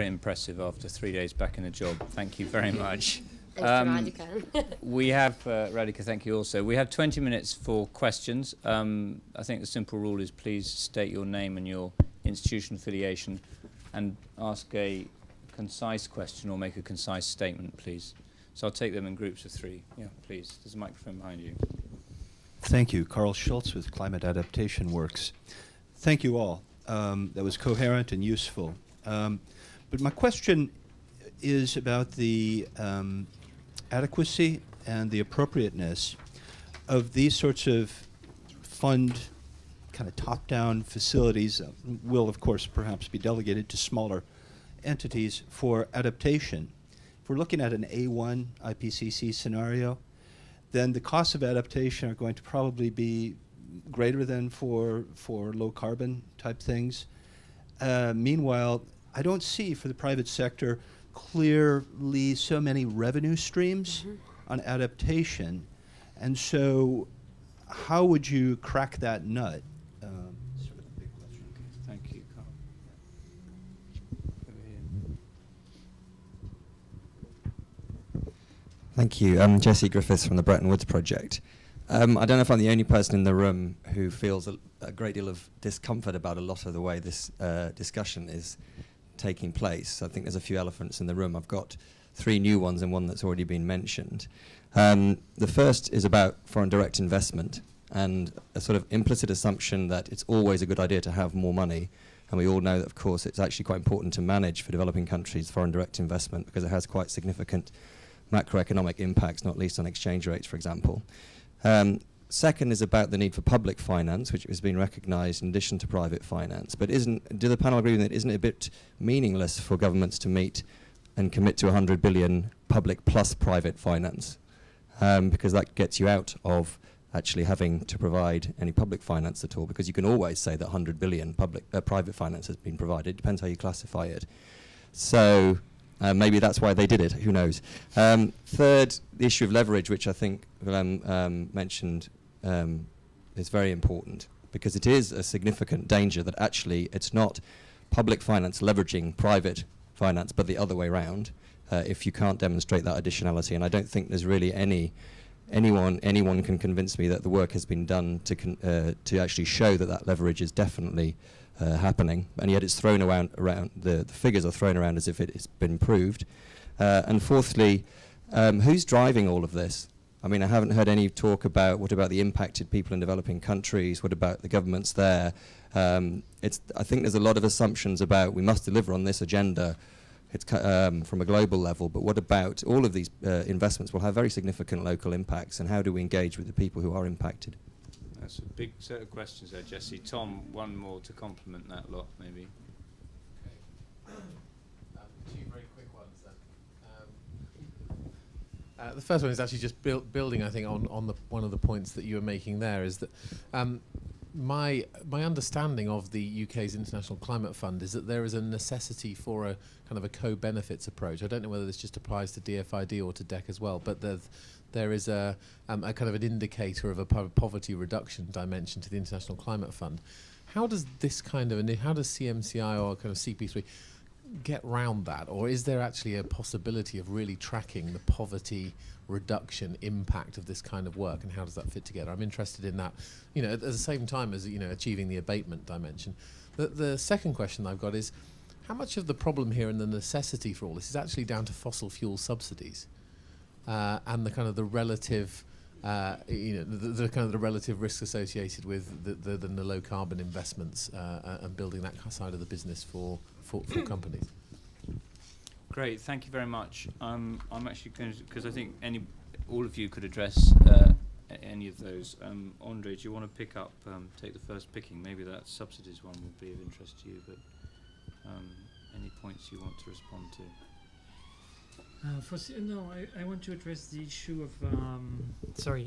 Very impressive after 3 days back in the job. Thank you very much. Thanks to Radhika. We have, Radhika, thank you also. We have 20 minutes for questions. I think the simple rule is please state your name and your institution affiliation and ask a concise question or make a concise statement, please. So I'll take them in groups of 3. Yeah, please. There's a microphone behind you. Thank you. Carl Schultz with Climate Adaptation Works. Thank you all. That was coherent and useful. But my question is about the adequacy and the appropriateness of these sorts of fund kind of top-down facilities will, of course, perhaps be delegated to smaller entities for adaptation. If we're looking at an A1 IPCC scenario, then the costs of adaptation are going to probably be greater than for low-carbon type things. Meanwhile, I don't see for the private sector clearly so many revenue streams on adaptation. And so how would you crack that nut? Sort of a big question. Okay, thank you, Carl. Over here. Thank you. I'm Jesse Griffiths from the Bretton Woods Project. I don't know if I'm the only person in the room who feels a great deal of discomfort about a lot of the way this discussion is taking place. I think there's a few elephants in the room. I've got 3 new ones and one that's already been mentioned. The first is about foreign direct investment and a sort of implicit assumption that it's always a good idea to have more money. And we all know that, of course, it's actually quite important to manage for developing countries foreign direct investment because it has quite significant macroeconomic impacts, not least on exchange rates, for example. Second is about the need for public finance, which has been recognised in addition to private finance. But do the panel agree with it? Isn't it a bit meaningless for governments to meet and commit to 100 billion public plus private finance? Because that gets you out of actually having to provide any public finance at all, because you can always say that 100 billion private finance has been provided. It depends how you classify it. So maybe that's why they did it, who knows. Third, the issue of leverage, which I think Willem mentioned, is very important, because it is a significant danger that actually it's not public finance leveraging private finance, but the other way around, if you can't demonstrate that additionality. And I don't think there's really anyone can convince me that the work has been done to actually show that that leverage is definitely happening, and yet it's thrown around the figures are thrown around as if it has been proved. And fourthly, who's driving all of this? I mean, I haven't heard any talk about what about the impacted people in developing countries, what about the governments there? I think there's a lot of assumptions about we must deliver on this agenda. It's from a global level, but what about all of these investments will have very significant local impacts, and how do we engage with the people who are impacted? That's a big set of questions there, Jesse. Tom, one more to complement that lot, maybe. Okay. 2 very quick ones then. The first one is actually just building, I think, on one of the points that you were making there, is that my understanding of the UK's International Climate Fund is that there is a necessity for a kind of a co-benefits approach. I don't know whether this just applies to DFID or to DEC as well, but there is a kind of an indicator of a poverty reduction dimension to the International Climate Fund. How does this kind of, how does CMCI or kind of CP3 get round that? Or is there actually a possibility of really tracking the poverty reduction impact of this kind of work, and how does that fit together? I'm interested in that, at the same time as, achieving the abatement dimension. The second question I've got is, how much of the problem here and the necessity for all this is actually down to fossil fuel subsidies and the kind of the relative, the kind of the relative risk associated with the low carbon investments and building that side of the business for companies? Great, thank you very much. I'm actually going to, because I think all of you could address any of those. Andre, do you want to pick up, take the first picking? Maybe that subsidies one would be of interest to you, but any points you want to respond to? I want to address the issue of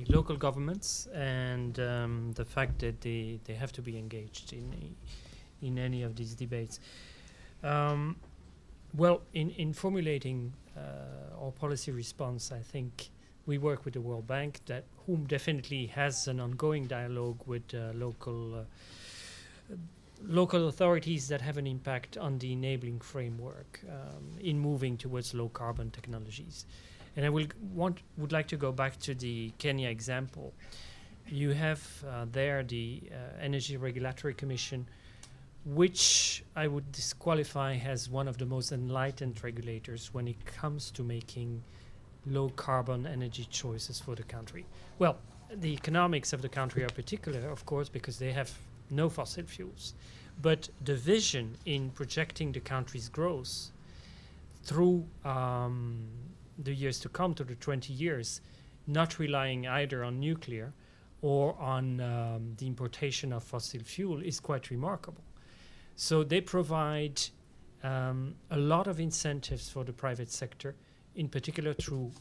local governments and the fact that they have to be engaged in any of these debates. Well, in formulating our policy response, I think we work with the World Bank, whom definitely has an ongoing dialogue with local local authorities that have an impact on the enabling framework in moving towards low carbon technologies. And I would like to go back to the Kenya example. You have there the Energy Regulatory Commission, which I would disqualify as one of the most enlightened regulators when it comes to making low carbon energy choices for the country. Well, the economics of the country are particular, of course, because they have no fossil fuels. But the vision in projecting the country's growth through the years to come, to the 20 years, not relying either on nuclear or on the importation of fossil fuel is quite remarkable. So they provide a lot of incentives for the private sector, in particular through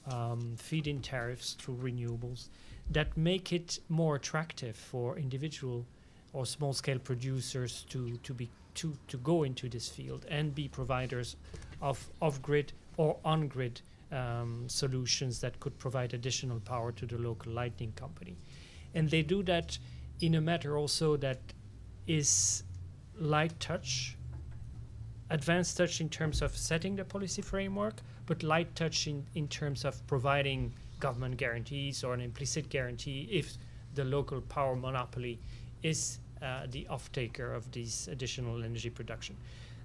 feed-in tariffs, through renewables, that make it more attractive for individual or small-scale producers to go into this field and be providers of off-grid or on-grid solutions that could provide additional power to the local lighting company. And they do that in a matter also that is light touch, advanced touch in terms of setting the policy framework, but light touch in terms of providing government guarantees or an implicit guarantee if the local power monopoly is the off-taker of these additional energy production.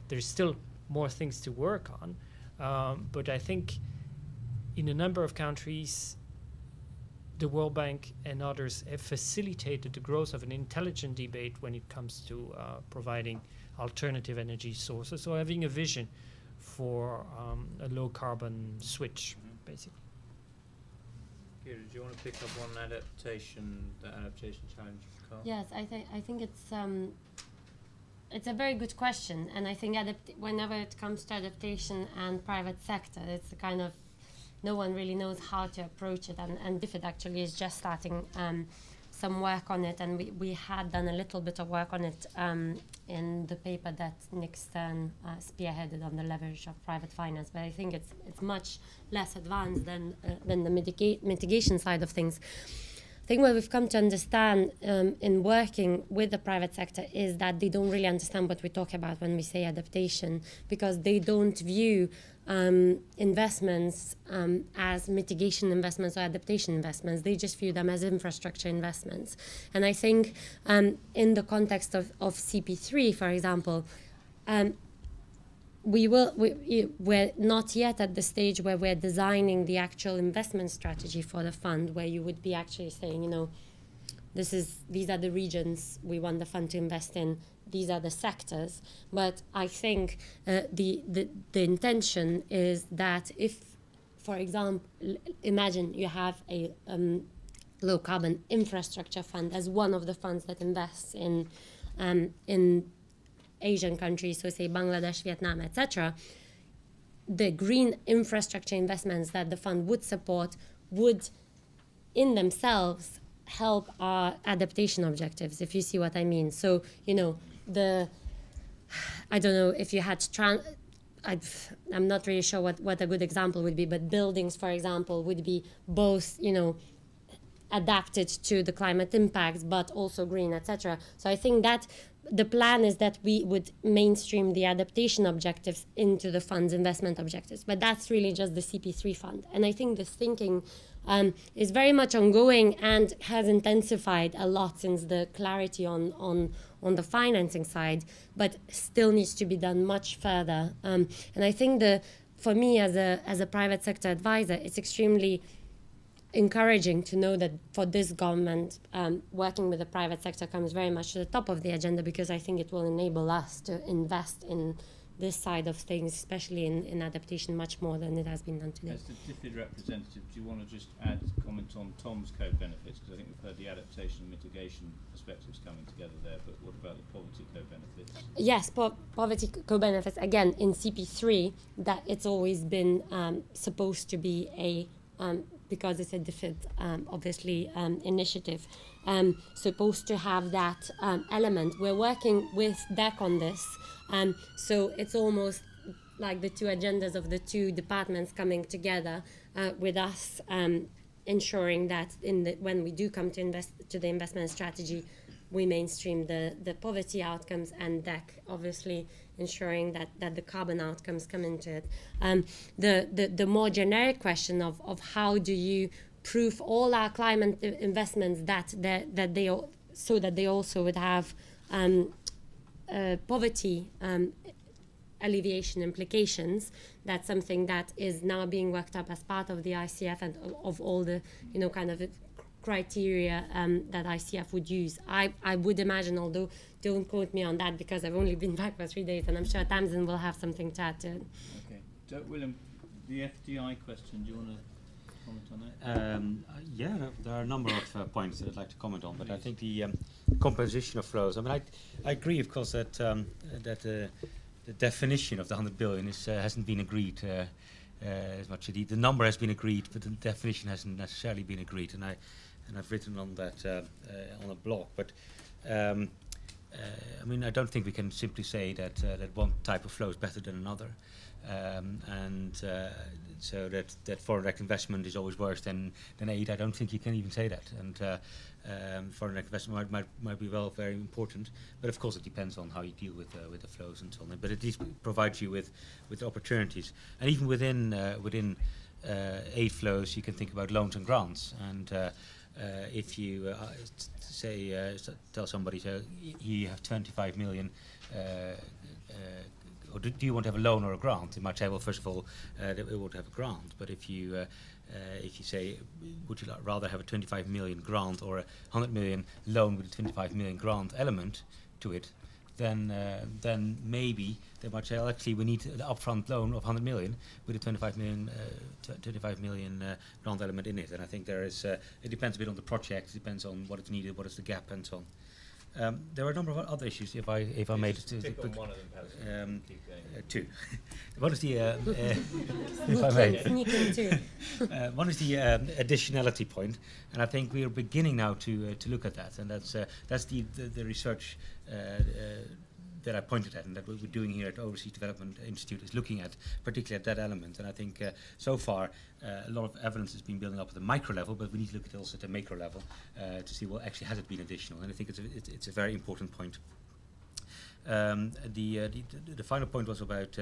There's still more things to work on, but I think in a number of countries, the World Bank and others have facilitated the growth of an intelligent debate when it comes to providing alternative energy sources or having a vision for a low-carbon switch, basically. Kira, do you want to pick up on the adaptation challenge, Carl? Yes, I think it's a very good question, and I think whenever it comes to adaptation and private sector, it's a kind of no one really knows how to approach it, and DFID actually is just starting some work on it, and we had done a little bit of work on it in the paper that Nick Stern spearheaded on the leverage of private finance, but I think it's much less advanced than the mitigation side of things. I think what we've come to understand in working with the private sector is that they don't really understand what we talk about when we say adaptation, because they don't view investments as mitigation investments or adaptation investments. They just view them as infrastructure investments. And I think in the context of CP3, for example, we're not yet at the stage where we're designing the actual investment strategy for the fund, where you would be actually saying, you know, these are the regions we want the fund to invest in, these are the sectors. But I think the intention is that if, for example, imagine you have a low carbon infrastructure fund as one of the funds that invests in Asian countries, so say Bangladesh, Vietnam, etc., the green infrastructure investments that the fund would support would in themselves help our adaptation objectives, if you see what I mean. So, you know, I don't know if you had I'm not really sure what a good example would be, but buildings, for example, would be both, you know, adapted to the climate impacts, but also green, etc. So I think that the plan is that we would mainstream the adaptation objectives into the fund's investment objectives, but that's really just the CP3 fund. And I think this thinking is very much ongoing and has intensified a lot since the clarity on the financing side, but still needs to be done much further. And I think for me as a private sector advisor, it's extremely encouraging to know that for this government, working with the private sector comes very much to the top of the agenda, because I think it will enable us to invest in this side of things, especially in adaptation, much more than it has been done today. As the DFID representative, do you want to just add a comment on Tom's co-benefits? Because I think we've heard the adaptation and mitigation perspectives coming together there, but what about the poverty co-benefits? Yes, poverty co-benefits, again, in CP3, that it's always been supposed to be a because it's a DFID, obviously, initiative, supposed to have that element. We're working with DEC on this, so it's almost like the two agendas of the two departments coming together with us, ensuring that when we do come to the investment strategy, we mainstream the poverty outcomes, and DEC obviously ensuring that the carbon outcomes come into it. The more generic question of how do you proof all our climate investments that they also would have poverty alleviation implications. That's something that is now being worked up as part of the ICF and of all the kind of criteria that ICF would use. I would imagine, although don't quote me on that because I've only been back for 3 days, and I'm sure Tamsin will have something to add to it. Okay, William, the FDI question. Do you want to comment on that? Yeah, there are a number of points that I'd like to comment on, but I think the composition of flows. I mean, I agree, of course, that the definition of the 100 billion hasn't been agreed as much. The number has been agreed, but the definition hasn't necessarily been agreed, and I've written on that on a blog. But I mean, I don't think we can simply say that one type of flow is better than another. So that foreign direct investment is always worse than aid. I don't think you can even say that. And foreign direct investment might be very important, but of course it depends on how you deal with the flows and so on. But at least provides you with opportunities. And even within aid flows, you can think about loans and grants. And if you tell somebody, so you have 25 million. Or do you want to have a loan or a grant? They might say, well, first of all, we would have a grant. But if you say, would you rather have a 25 million grant or a 100 million loan with a 25 million grant element to it, then maybe they might say, well, actually, we need an upfront loan of 100 million with a 25 million grant element in it. And I think there is, it depends a bit on the project, it depends on what is needed, what is the gap, and so on. There are a number of other issues. If I may just pick on one of them, perhaps. Two. One is the If I may. one is the additionality point, and I think we are beginning now to look at that, and that's the research that I pointed at, and that what we're doing here at Overseas Development Institute is looking at particularly at that element. And I think so far a lot of evidence has been building up at the micro level, but we need to look at it also at the macro level to see, well, actually has it been additional? And I think it's a very important point. The final point was about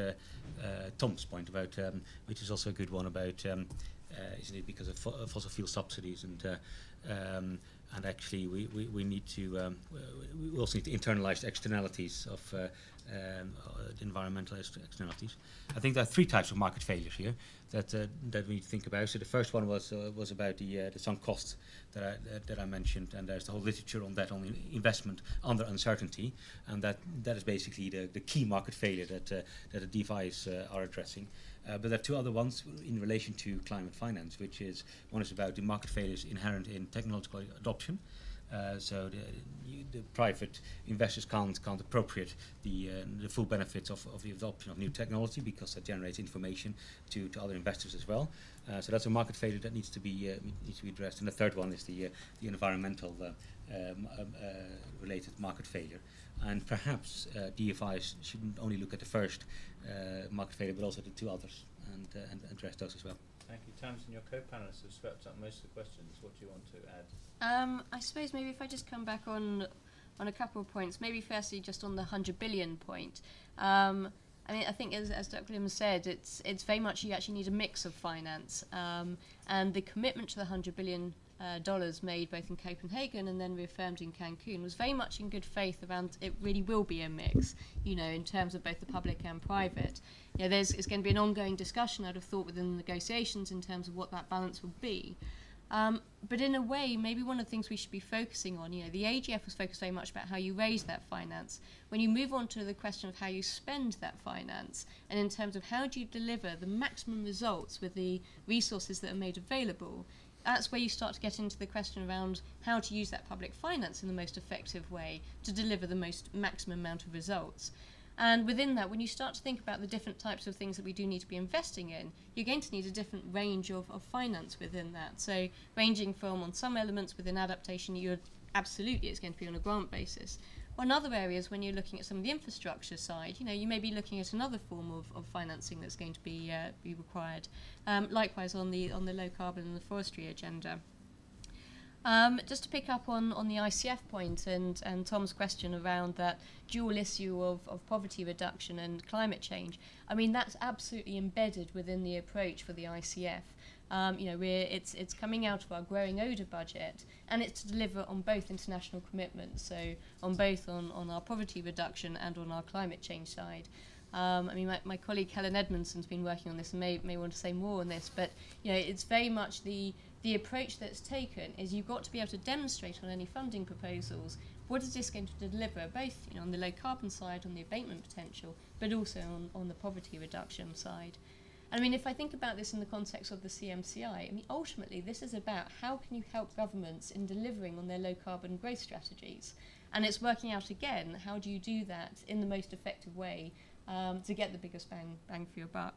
Tom's point about, which is also a good one, about isn't it because of fossil fuel subsidies and actually we need to we also need to internalize the externalities of the environmental externalities. I think there are three types of market failures here that we need to think about. So the first one was about the sunk costs that I mentioned, and there's the whole literature on that, on investment under uncertainty, and that is basically the key market failure that the DeFi's are addressing. But there are two other ones in relation to climate finance, which is, one is about the market failures inherent in technological adoption. So the private investors can't appropriate the full benefits of the adoption of new technology because that generates information to other investors as well. So that's a market failure that needs to be addressed. And the third one is the environmental related market failure. And perhaps DFIs shouldn't only look at the first market failure, but also the two others, and address those as well. Thank you, Tamsin. Your co-panelists have swept up most of the questions. What do you want to add? I suppose maybe if I just come back on a couple of points, maybe firstly just on the 100 billion point. I mean, I think as Dr. Lim said, it's very much you actually need a mix of finance, and the commitment to the $100 billion made both in Copenhagen and then reaffirmed in Cancun was very much in good faith around it really will be a mix, in terms of both the public and private. It's going to be an ongoing discussion, I'd have thought, within the negotiations in terms of what that balance will be. But in a way, maybe one of the things we should be focusing on, the AGF was focused very much about how you raise that finance. When you move on to the question of how you spend that finance, and in terms of how do you deliver the maximum results with the resources that are made available, that's where you start to get into the question around how to use that public finance in the most effective way to deliver the maximum amount of results. And within that, when you start to think about the different types of things that we do need to be investing in, you're going to need a different range of finance within that. So ranging from, on some elements within adaptation, it's going to be on a grant basis. On other areas, when you're looking at some of the infrastructure side, you may be looking at another form of financing that's going to be required. Likewise on the low carbon and the forestry agenda. Just to pick up on the ICF point and Tom's question around that dual issue of poverty reduction and climate change, I mean, that's absolutely embedded within the approach for the ICF. You know, it's coming out of our growing ODA budget, and it's to deliver on both international commitments, so on both on our poverty reduction and on our climate change side. I mean, my colleague Helen Edmondson's been working on this and may want to say more on this, but you know, it's very much the approach that's taken is you've got to be able to demonstrate on any funding proposals what is this going to deliver, both you know, on the low carbon side, on the abatement potential, but also on the poverty reduction side. I mean, if I think about this in the context of the CMCI, I mean, ultimately this is about how can you help governments in delivering on their low carbon growth strategies, and it's working out again how do you do that in the most effective way to get the biggest bang for your buck.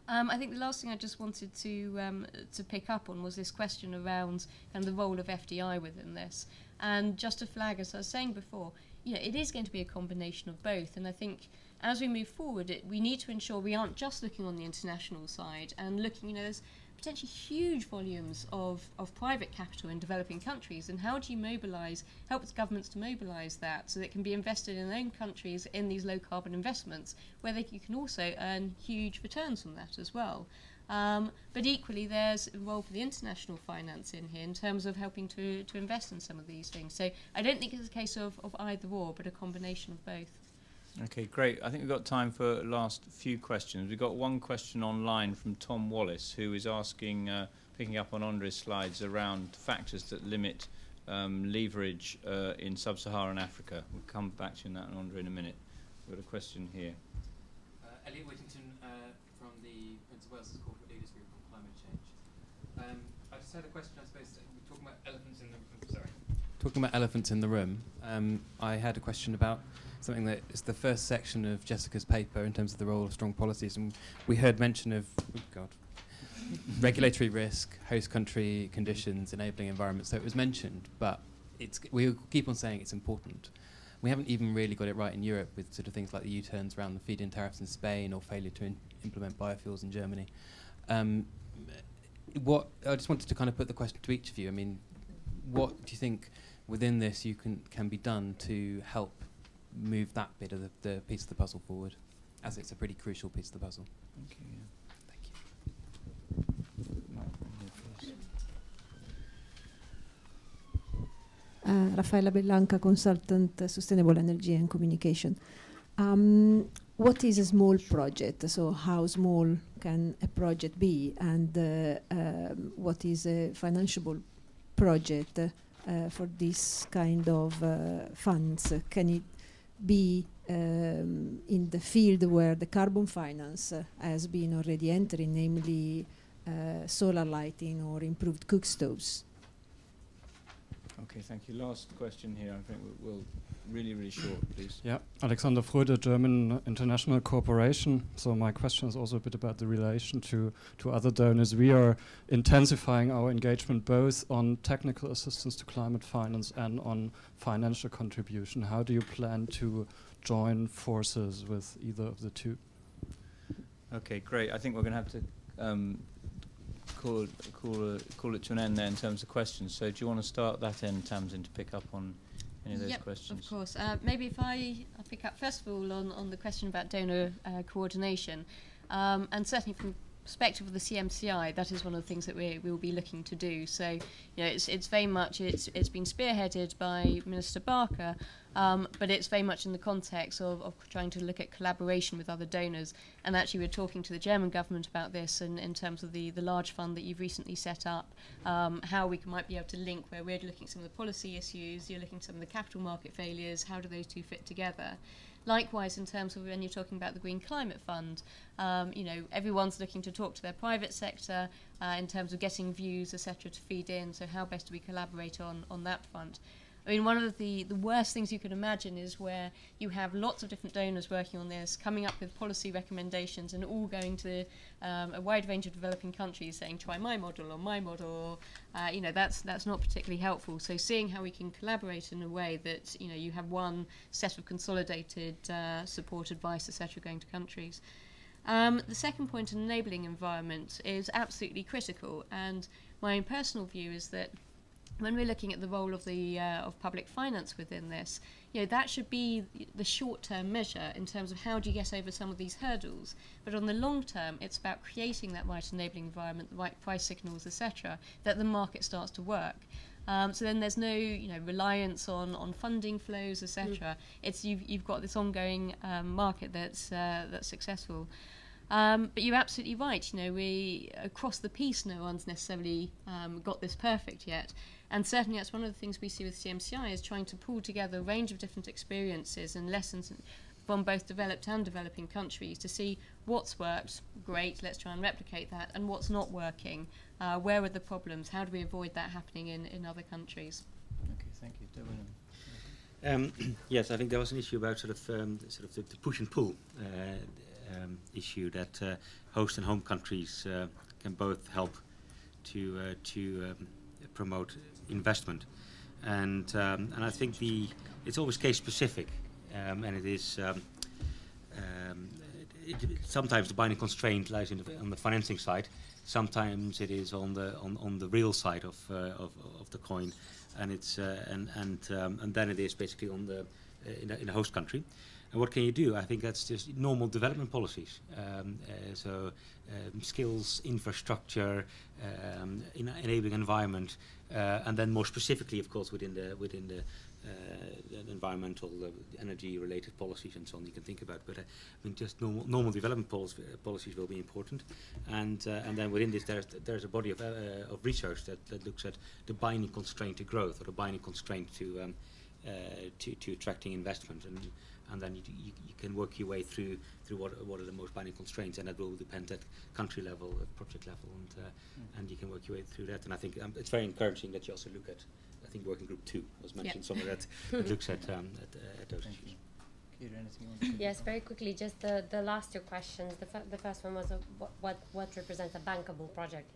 I think the last thing I just wanted to pick up on was this question around kind of the role of FDI within this. And just to flag, as I was saying before, you know, it is going to be a combination of both. And I think as we move forward, we need to ensure we aren't just looking on the international side and looking, you know, there's potentially huge volumes of private capital in developing countries, and how do you help governments to mobilise that so that it can be invested in their own countries in these low carbon investments where you can also earn huge returns from that as well. But equally there's a role for the international finance in here in terms of helping to invest in some of these things. So I don't think it's a case of either or, but a combination of both. Okay, great. I think we've got time for last few questions. We've got one question online from Tom Wallace, who is asking, picking up on Andre's slides, around factors that limit leverage in sub-Saharan Africa. We'll come back to you on that, Andre, in a minute. We've got a question here. Elliot Whittington from the Prince of Wales's Corporate Leaders Group on climate change. I just had a question, I suppose, we're talking about elephants in the room. Sorry. Talking about elephants in the room, I had a question about something that is the first section of Jessica's paper in terms of the role of strong policies, and we heard mention of regulatory risk, host country conditions, enabling environments. So it was mentioned, but we keep on saying it's important. We haven't even really got it right in Europe with sort of things like the U-turns around the feed-in tariffs in Spain or failure to implement biofuels in Germany. I just wanted to kind of put the question to each of you. I mean, what do you think within this can be done to help move that bit of the piece of the puzzle forward, as it's a pretty crucial piece of the puzzle? Thank you. Raffaella Bellanca, consultant, Sustainable Energy and Communication. What is a small project? So how small can a project be, and what is a financeable project for this kind of funds? Can it be in the field where the carbon finance has been already entering, namely solar lighting or improved cook stoves? Okay, thank you. Last question here. I think we'll really short, please. Yeah, Alexander Fröde, German International Corporation. So my question is also a bit about the relation to other donors. We are intensifying our engagement both on technical assistance to climate finance and on financial contribution. How do you plan to join forces with either of the two? Okay, great. I think we're going to have to call it to an end there in terms of questions. So do you want to start that end, Tamsin, to pick up on any of those questions? Of course. Maybe if I pick up first of all on the question about donor coordination, and certainly from the perspective of the CMCI, that is one of the things that we will be looking to do. So, you know, it's very much it's been spearheaded by Minister Barker, but it's very much in the context of trying to look at collaboration with other donors. And actually, we're talking to the German government about this, and in terms of the large fund that you've recently set up, how we might be able to link where we're looking at some of the policy issues, you're looking at some of the capital market failures. How do those two fit together? Likewise, in terms of when you're talking about the Green Climate Fund, you know, everyone's looking to talk to their private sector in terms of getting views, etc., to feed in. So how best do we collaborate on that front? I mean, one of the worst things you can imagine is where you have lots of different donors working on this, coming up with policy recommendations, and all going to a wide range of developing countries saying, try my model or my model. You know, that's not particularly helpful. So seeing how we can collaborate in a way that, you know, you have one set of consolidated support, advice, etc., going to countries. The second point, an enabling environment, is absolutely critical. And my own personal view is that when we're looking at the role of the of public finance within this, that should be the short-term measure in terms of how do you get over some of these hurdles. But on the long term, it's about creating that right enabling environment, the right price signals, etc., that the market starts to work. So then there's no reliance on funding flows, etc. It's you've got this ongoing market that's successful. But you're absolutely right. We across the piece, no one's necessarily got this perfect yet. And certainly that's one of the things we see with CMCI is trying to pull together a range of different experiences and lessons from both developed and developing countries to see what's worked, great, let's try and replicate that, and what's not working, where are the problems, how do we avoid that happening in other countries. Okay, thank you. William. Yes, I think there was an issue about the push and pull issue that host and home countries can both help to promote investment, and I think it's always case specific, and it is sometimes the binding constraint lies on the financing side. Sometimes it is on the real side of the coin, and it's and then it is basically on the in a host country. And what can you do? I think that's just normal development policies. Skills, infrastructure, enabling environment, and then more specifically, of course, within the environmental, energy-related policies and so on you can think about. But I mean, just normal development policies will be important. And then within this, there's a body of research that looks at the binding constraint to growth or the binding constraint to attracting investment. And then you can work your way through what are the most binding constraints, and that will depend at country level, at project level, and you can work your way through that. And I think it's very encouraging that you also look at, I think Working Group 2 was mentioned somewhere that looks at those issues. Kira, anything you want to Yes, very quickly, just the last two questions. The first one was what represents a bankable project,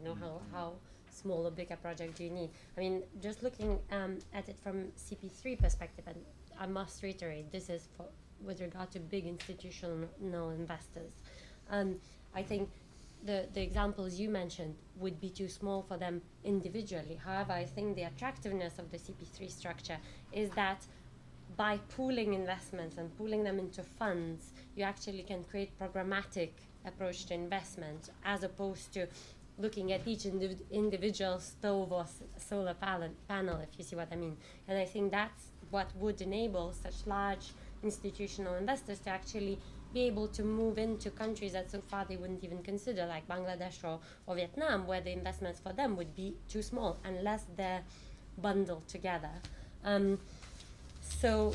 how small or big a project do you need? I mean, just looking at it from CP3 perspective, and I must reiterate, this is with regard to big institutional investors. I think the examples you mentioned would be too small for them individually. However, I think the attractiveness of the CP3 structure is that by pooling investments and pooling them into funds, you actually can create programmatic approach to investment as opposed to looking at each individual stove or solar panel, if you see what I mean. And I think that's what would enable such large institutional investors to actually be able to move into countries that so far they wouldn't even consider, like Bangladesh or Vietnam, where the investments for them would be too small unless they're bundled together. So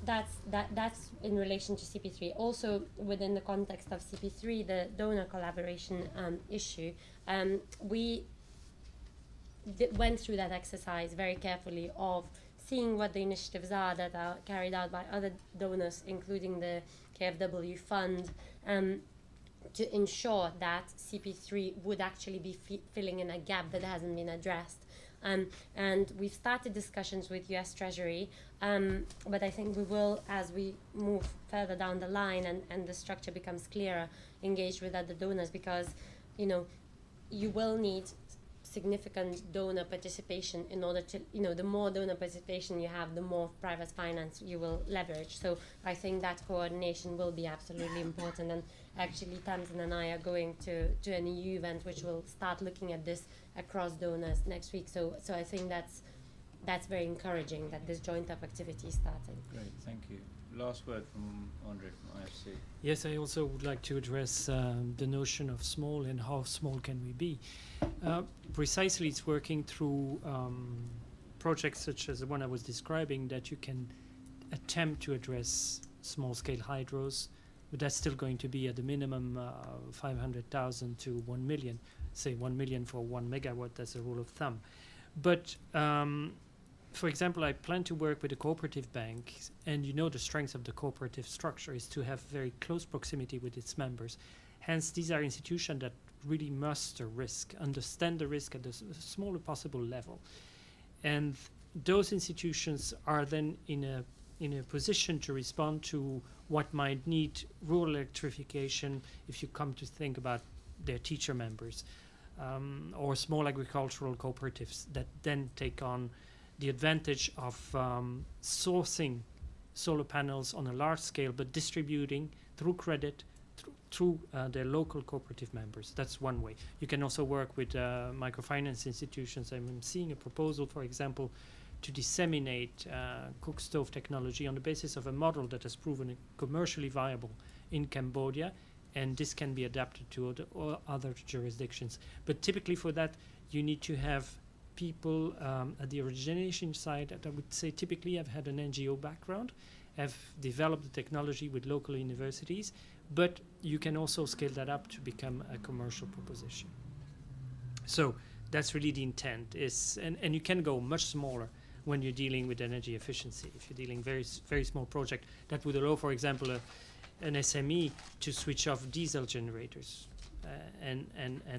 that's in relation to CP3. Also, within the context of CP3, the donor collaboration issue, we went through that exercise very carefully of seeing what the initiatives are that are carried out by other donors, including the KfW fund, to ensure that CP3 would actually be filling in a gap that hasn't been addressed. And we've started discussions with US Treasury, but I think we will, as we move further down the line and the structure becomes clearer, engage with other donors, because you will need significant donor participation in order to, the more donor participation you have, the more private finance you will leverage. So I think that coordination will be absolutely important. And actually, Tamsin and I are going to an EU event which will start looking at this across donors next week. So I think that's very encouraging that this joint up activity is starting. Great, thank you. Last word from Andre from IFC. Yes, I also would like to address the notion of small and how small can we be. Precisely, it's working through projects such as the one I was describing that you can attempt to address small-scale hydros, but that's still going to be at the minimum 500,000 to 1 million, say 1 million for 1 megawatt, that's a rule of thumb. But for example, I plan to work with a cooperative bank, and the strength of the cooperative structure is to have very close proximity with its members. Hence, these are institutions that really master risk, understand the risk at the smaller possible level. And those institutions are then in a position to respond to what might need rural electrification if you come to think about their teacher members. or small agricultural cooperatives that then take on the advantage of sourcing solar panels on a large scale, but distributing through credit through their local cooperative members. That's one way. You can also work with microfinance institutions. I'm seeing a proposal, for example, to disseminate cook stove technology on the basis of a model that has proven commercially viable in Cambodia, and this can be adapted to other jurisdictions. But typically for that, you need to have people at the origination side that I would say typically have had an NGO background, have developed the technology with local universities, but you can also scale that up to become a commercial proposition. So that's really the intent, and you can go much smaller when you're dealing with energy efficiency. If you're dealing very small project, that would allow, for example, an SME to switch off diesel generators and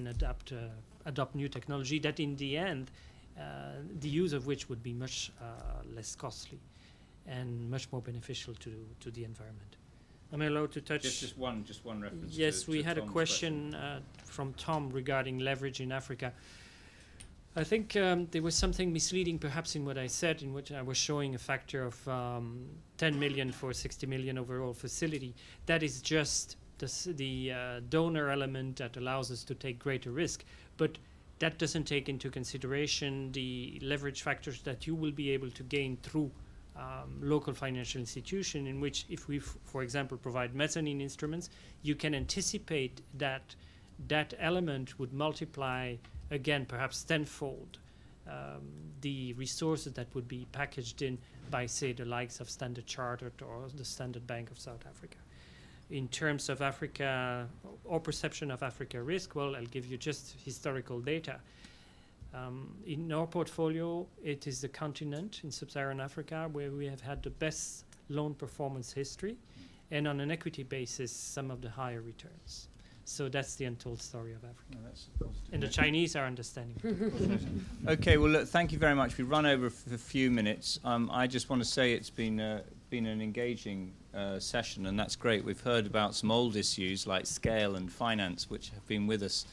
adopt new technology that in the end, the use of which would be much less costly and much more beneficial to the environment. Am I allowed to touch? Just one reference. Yes, we had a question from Tom regarding leverage in Africa. I think there was something misleading perhaps in what I said, in which I was showing a factor of 10 million for 60 million overall facility. That is just the donor element that allows us to take greater risk. But that doesn't take into consideration the leverage factors that you will be able to gain through local financial institution, in which if we, for example, provide mezzanine instruments, you can anticipate that that element would multiply again, perhaps tenfold, the resources that would be packaged in by, say, the likes of Standard Chartered or the Standard Bank of South Africa. In terms of Africa, or perception of Africa risk, well, I'll give you just historical data. In our portfolio, it is the continent in sub-Saharan Africa where we have had the best loan performance history, and on an equity basis, some of the higher returns. So that's the untold story of Africa. And the Chinese are understanding. Okay, well, look, thank you very much. We've run over for a few minutes. I just want to say it's been an engaging session, and that's great. We've heard about some old issues like scale and finance, which have been with us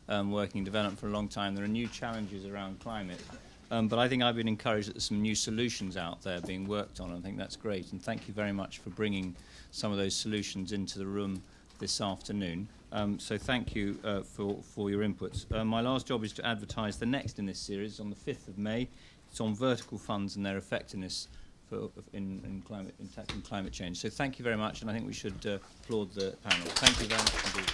working in development for a long time. There are new challenges around climate. But I think I've been encouraged that there's some new solutions out there being worked on. I think that's great. And thank you very much for bringing some of those solutions into the room this afternoon. So thank you for your inputs. My last job is to advertise the next in this series on the 5th of May. It's on vertical funds and their effectiveness in tackling climate change. So thank you very much, and I think we should applaud the panel. Thank you very much indeed.